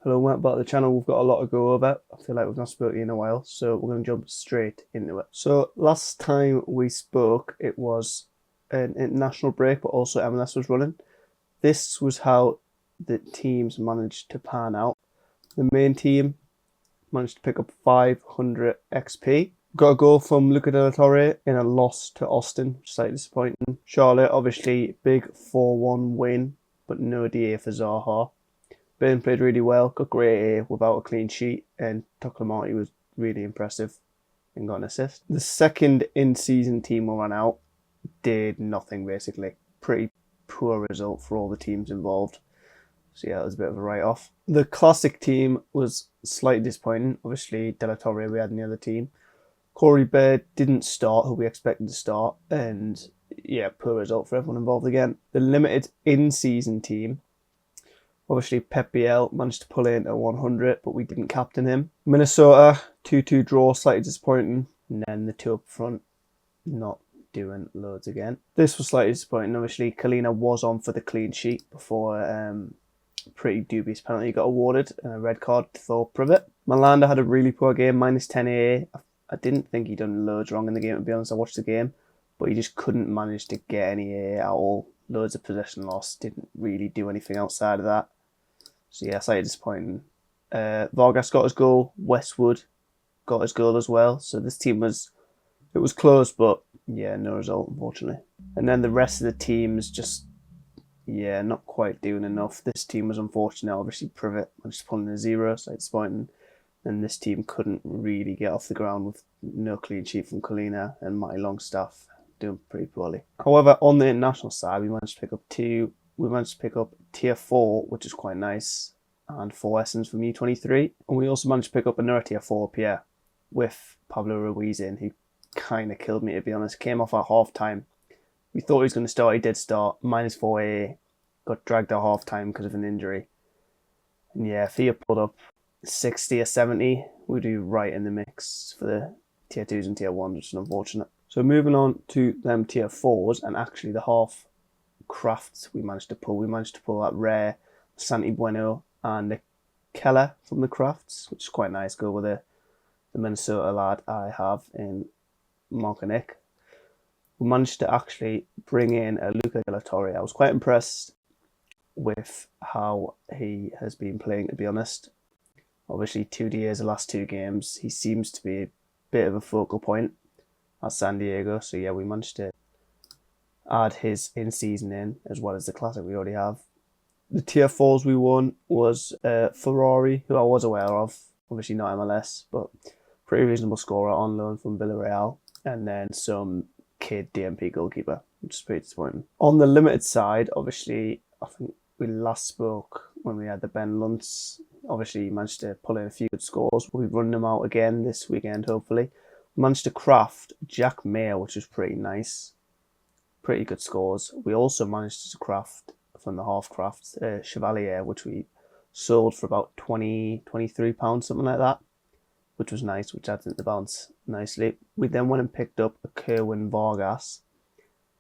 Hello, welcome back to the channel. We've got a lot to go over. I feel like we've not spoken in a while, so we're going to jump straight into it. So last time we spoke, it was an international break, but also MLS was running. This was how the teams managed to pan out. The main team managed to pick up 500 XP. Got a goal from Luca de la Torre in a loss to Austin, which is slightly disappointing. Charlotte, obviously, big 4-1 win, but no DA for Zaha. Burn played really well, got great A without a clean sheet, and Toclamarty was really impressive and got an assist. The second in-season team we ran out did nothing, basically. Pretty poor result for all the teams involved. So yeah, it was a bit of a write-off. The classic team was slightly disappointing. Obviously, De La Torre we had in the other team. Corey Baird didn't start, who we expected to start, and yeah, poor result for everyone involved again. The limited in-season team, obviously Pep Biel managed to pull in a 100, but we didn't captain him. Minnesota, 2-2 draw, slightly disappointing. And then the two up front, not doing loads again. This was slightly disappointing. Obviously, Kalina was on for the clean sheet before pretty dubious penalty got awarded and a red card to Thor Privet. Malanda had a really poor game, minus 10 AA. I didn't think he'd done loads wrong in the game, to be honest. I watched the game, but he just couldn't manage to get any AA at all. Loads of possession loss, didn't really do anything outside of that. So yeah, slightly disappointing. Vargas got his goal. Westwood got his goal as well. So this team was close, but yeah, no result, unfortunately. And then the rest of the teams just, yeah, not quite doing enough. This team was unfortunate. Obviously, Privet managed to pull in a 0, slightly disappointing. And this team couldn't really get off the ground with no clean sheet from Kalina and Matty Longstaff doing pretty poorly. However, on the international side, we managed to pick up tier 4, which is quite nice, and 4 Essens from U23. And we also managed to pick up another tier 4 up here with Pablo Ruiz in, who kind of killed me, to be honest. Came off at half time. We thought he was going to start. He did start. Minus 4A. Got dragged at half time because of an injury. And yeah, if he had pulled up 60 or 70, we'd be right in the mix for the tier 2s and tier 1s, which is unfortunate. So moving on to them tier 4s, and actually the half crafts we managed to pull. We managed to pull that rare Santi Bueno and the Keller from the crafts, which is quite nice. Go with the Minnesota lad I have in Markanick. We managed to actually bring in a Luca de la Torre. I was quite impressed with how he has been playing, to be honest. Obviously, 2DAs the last 2 games. He seems to be a bit of a focal point at San Diego. So yeah, we managed to add his in-season in, as well as the classic we already have. The tier 4s we won was Sorare, who I was aware of. Obviously not MLS, but pretty reasonable scorer on loan from Villarreal. And then some kid DMP goalkeeper, which is pretty disappointing. On the limited side, obviously, I think we last spoke when we had the Ben Luntz. Obviously, he managed to pull in a few good scores. We've run them out again this weekend, hopefully. We managed to craft Jack Mayer, which was pretty nice. Pretty good scores. We also managed to craft from the half crafts Chevalier, which we sold for about £23, something like that, which was nice, which adds into the balance nicely. We then went and picked up a Kerwin Vargas,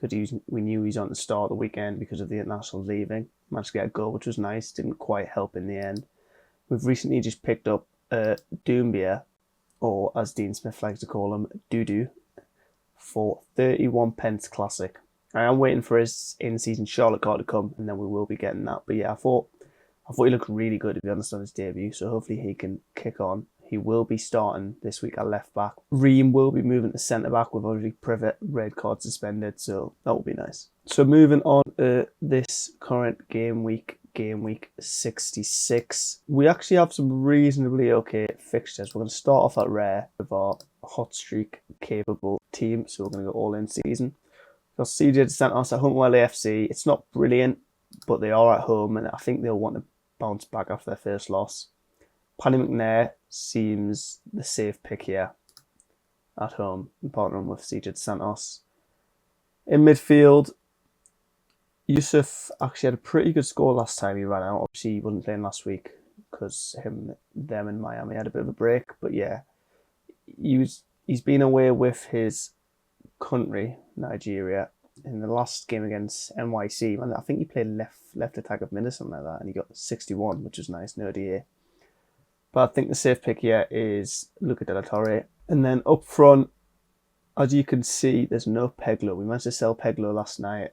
because we knew he was on the start of the weekend because of the international leaving. Managed to get a goal, which was nice. Didn't quite help in the end. We've recently just picked up Doumbia, or as Dean Smith likes to call him, Doodoo, for 31 pence classic. I am waiting for his in-season Charlotte card to come, and then we will be getting that. But yeah, I thought he looked really good, to be honest, on his debut. So hopefully he can kick on. He will be starting this week at left back. Ream will be moving to centre back with already Privet red card suspended, so that will be nice. So moving on to this current game week 66. We actually have some reasonably okay fixtures. We're going to start off at rare with our hot streak capable team, so we're going to go all in season. Got CJ Santos at Huntwell AFC. It's not brilliant, but they are at home, and I think they'll want to bounce back after their first loss. Paddy McNair seems the safe pick here at home, and partnering with CJ Santos. In midfield, Yusuf actually had a pretty good score last time he ran out. Obviously, he wasn't playing last week because them in Miami had a bit of a break. But yeah, he's been away with his country, Nigeria, in the last game against NYC. And I think he played left attack of mid or something like that, and he got 61, which was nice, no DA. But I think the safe pick here is Luca de la Torre. And then up front, as you can see, there's no Peglo. We managed to sell Peglo last night.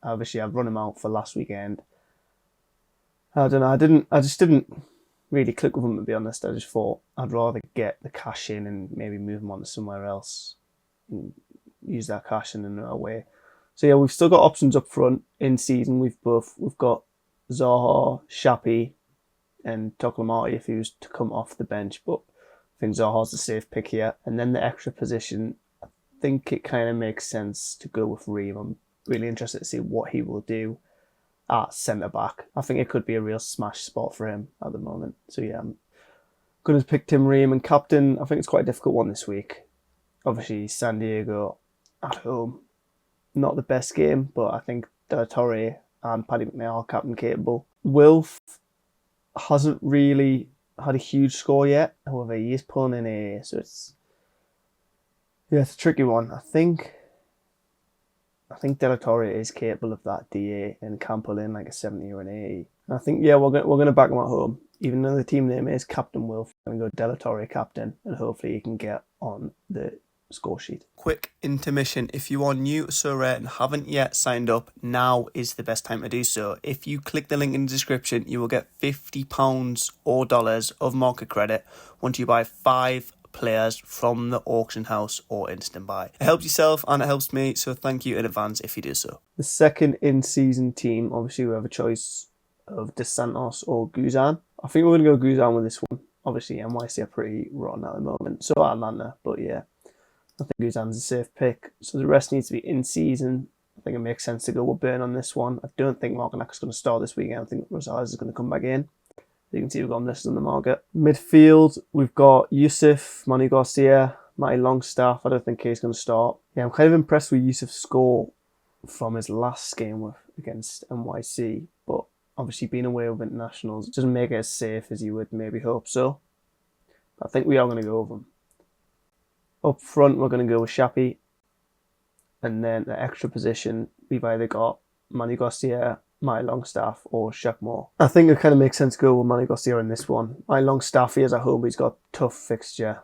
Obviously, I've run him out for last weekend. I don't know. I just didn't really click with him, to be honest. I just thought I'd rather get the cash in and maybe move him on to somewhere else and use that cash in another way. So yeah, we've still got options up front in season. We've got Zaha, Shappy, and Toklamati if he was to come off the bench, but I think Zaha's the safe pick here. And then the extra position, I think it kind of makes sense to go with Ream. I'm really interested to see what he will do at centre back. I think it could be a real smash spot for him at the moment. So yeah, I'm going to pick Tim Ream. And captain, I think it's quite a difficult one this week. Obviously, San Diego at home, not the best game, but I think De La Torre and Paddy McNair are captain capable. Wilf hasn't really had a huge score yet. However, he is pulling in AA, so it's a tricky one. I think De La Torre is capable of that DA and can pull in like a 70 or an 80. I think we're going to back him at home. Even though the team name is Captain Wilf, I'm going to go De La Torre captain, and hopefully he can get on the score sheet. Quick intermission. If you are new to Sorare and haven't yet signed up, now is the best time to do so. If you click the link in the description, you will get £50 or dollars of market credit once you buy 5 players from the auction house or instant buy. It helps yourself and it helps me, so thank you in advance if you do so. The second in-season team, obviously we have a choice of Dos Santos or Guzan. I think we're going to go Guzan with this one. Obviously NYC are pretty rotten at the moment, so are Atlanta, but yeah, I think Guzan's a safe pick. So the rest needs to be in-season. I think it makes sense to go with Burn on this one. I don't think Markinac is going to start this weekend. I think Rosales is going to come back in. You can see we've got him listed on the market. Midfield, we've got Yusuf, Manu Garcia, Matty Longstaff. I don't think he's going to start. Yeah, I'm kind of impressed with Yusuf's score from his last game against NYC, but obviously being away with internationals doesn't make it as safe as you would maybe hope so. But I think we are going to go with him. Up front, we're going to go with Shappy. And then the extra position, we've either got Manu Garcia, Matty Longstaff or Shaq Moore. I think it kind of makes sense to go with Manu Garcia in this one. Matty Longstaff, he is at home, but he's got a tough fixture.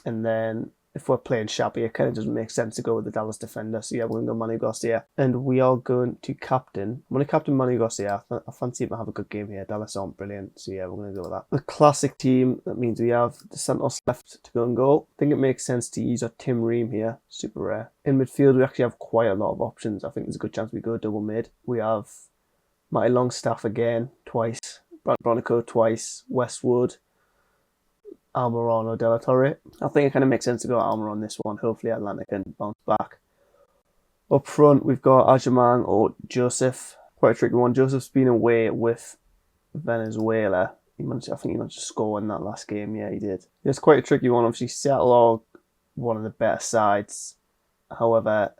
And then if we're playing Shappy, it kind of doesn't make sense to go with the Dallas defender. So yeah, we're going to go Manu Garcia. And we are going to captain. I'm going to captain Manu Garcia. I fancy him to have a good game here. Dallas aren't brilliant. So yeah, we're going to go with that. The classic team, that means we have Dos Santos left to go and goal. I think it makes sense to use our Tim Ream here. Super rare. In midfield, we actually have quite a lot of options. I think there's a good chance we go double mid. We have Matty Longstaff again, twice. Brant Bronico twice. Westwood. Almiron or De La Torre. I think it kind of makes sense to go Almiron this one. Hopefully Atlanta can bounce back. Up front, we've got Ajaman or Joseph. Quite a tricky one. Joseph's been away with Venezuela. I think he managed to score in that last game. Yeah, he did. It's quite a tricky one. Obviously, Seattle are one of the better sides. However,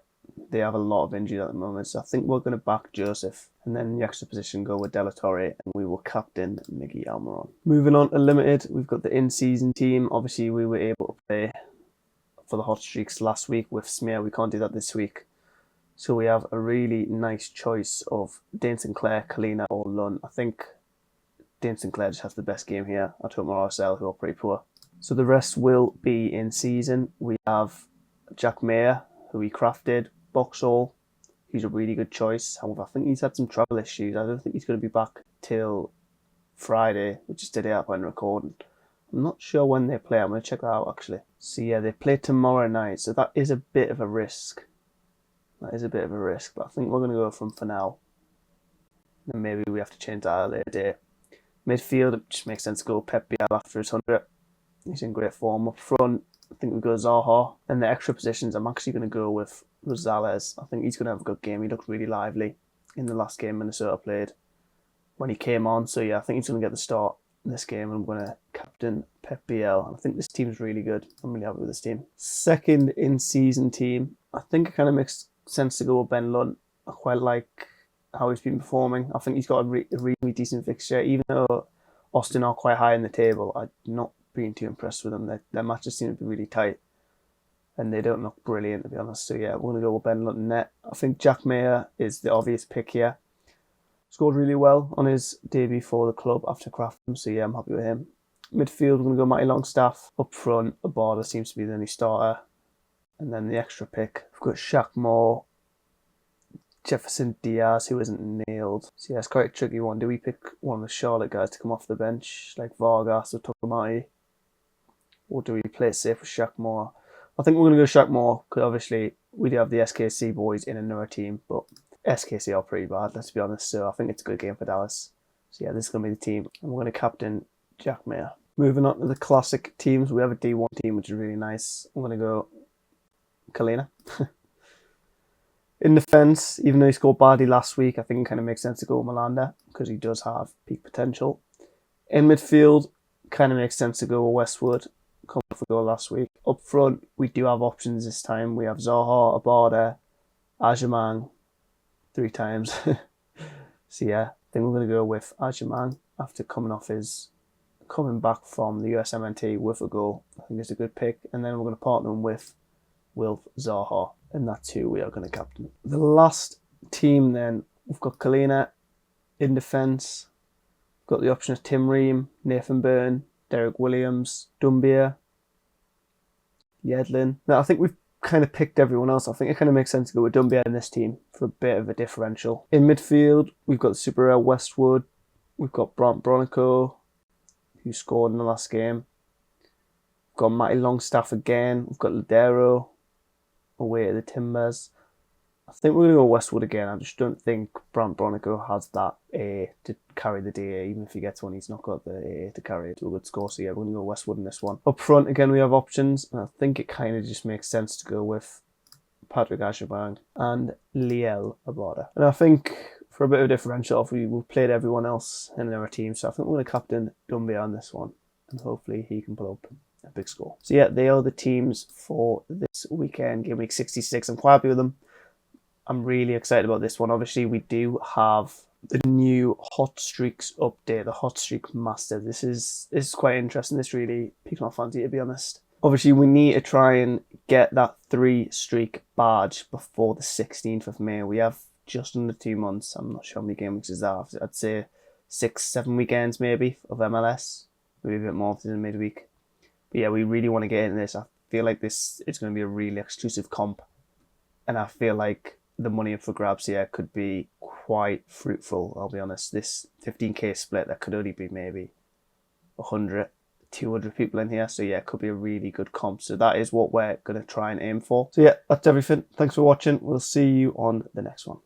they have a lot of injuries at the moment. So I think we're going to back Joseph. And then in the extra position, go with De La Torre. And we will captain Miggy Almiron. Moving on to limited, we've got the in-season team. Obviously, we were able to play for the hot streaks last week with Smear. We can't do that this week. So we have a really nice choice of Dane Sinclair, Kalina or Lunn. I think Dane Sinclair just has the best game here. I took RSL, who are pretty poor. So the rest will be in season. We have Jack Mayer, who we crafted. Boxall, he's a really good choice. However, I think he's had some travel issues. I don't think he's going to be back till Friday, which is today when recording. I'm not sure when they play. I'm going to check that out actually. So yeah, they play tomorrow night. So that is a bit of a risk. But I think we're going to go from for now. And maybe we have to change that at a later date. Midfield, it just makes sense to go Pep Biel after his 100. He's in great form. Up front, I think we go Zaha. And the extra positions, I'm actually going to go with Rosales. I think he's going to have a good game. He looked really lively in the last game Minnesota played when he came on. So yeah, I think he's going to get the start in this game. I'm going to captain Pep Biel. I think this team's really good. I'm really happy with this team. Second in-season team, I think it kind of makes sense to go with Ben Lunt. I quite like how he's been performing. I think he's got a really decent fixture. Even though Austin are quite high in the table, I'm not being too impressed with them. Their matches seem to be really tight. And they don't look brilliant, to be honest. So yeah, we're going to go with Ben Lunt net. I think Jack Mayer is the obvious pick here. Scored really well on his debut for the club after Craftham. So yeah, I'm happy with him. Midfield, we're going to go Matty Longstaff. Up front, a border seems to be the only starter. And then the extra pick, we've got Shaq Moore, Jefferson Diaz, who isn't nailed. So yeah, it's quite a tricky one. Do we pick one of the Charlotte guys to come off the bench, like Vargas or Tokomati? Or do we play it safe with Shaq Moore? I think we're going to go Shaq Moore, because obviously we do have the SKC boys in another team, but SKC are pretty bad, let's be honest. So I think it's a good game for Dallas. So yeah, this is going to be the team. And we're going to captain Jack Mayer. Moving on to the classic teams, we have a D1 team, which is really nice. I'm going to go Kalina. In defence, even though he scored badly last week, I think it kind of makes sense to go Malanda because he does have peak potential. In midfield, kind of makes sense to go Westwood, coming off a goal last week. Up front, we do have options this time. We have Zaha, Abada, Ajamang 3 times. So yeah, I think we're going to go with Ajamang after coming back from the USMNT with a goal. I think it's a good pick. And then we're going to partner him with Wilf Zaha. And that's who we are going to captain. The last team then, we've got Kalina in defence. We've got the option of Tim Ream, Nathan Byrne, Derek Williams, Dumbier, Yedlin. Now I think we've kind of picked everyone else. I think it kind of makes sense to go with Dumbier in this team for a bit of a differential. In midfield, we've got Super Rare Westwood. We've got Brant Bronico, who scored in the last game. We've got Matty Longstaff again. We've got Ladero away at the Timbers. I think we're going to go Westwood again. I just don't think Brant Bronico has that A to carry the DA. Even if he gets one, he's not got the A to carry it to a good score. So yeah, we're going to go Westwood in this one. Up front, again, we have options. And I think it kind of just makes sense to go with Patrick Ashabang and Liel Abada. And I think for a bit of a differential, we've played everyone else in our team. So I think we're going to captain Dumbier on this one. And hopefully he can put up a big score. So yeah, they are the teams for this weekend, game week 66. I'm quite happy with them. I'm really excited about this one. Obviously, we do have the new Hot Streaks update, the Hot Streak Master. This is quite interesting. This really piqued my fancy, to be honest. Obviously, we need to try and get that 3-streak badge before the 16th of May. We have just under 2 months. I'm not sure how many game weeks is that. I'd say 6-7 weekends maybe of MLS. Maybe a bit more if it's in midweek. But yeah, we really want to get into this. I feel like this is going to be a really exclusive comp. And I feel like the money up for grabs here could be quite fruitful, I'll be honest. This 15k split, that could only be maybe 100, 200 people in here. So yeah, it could be a really good comp. So that is what we're going to try and aim for. So yeah, that's everything. Thanks for watching. We'll see you on the next one.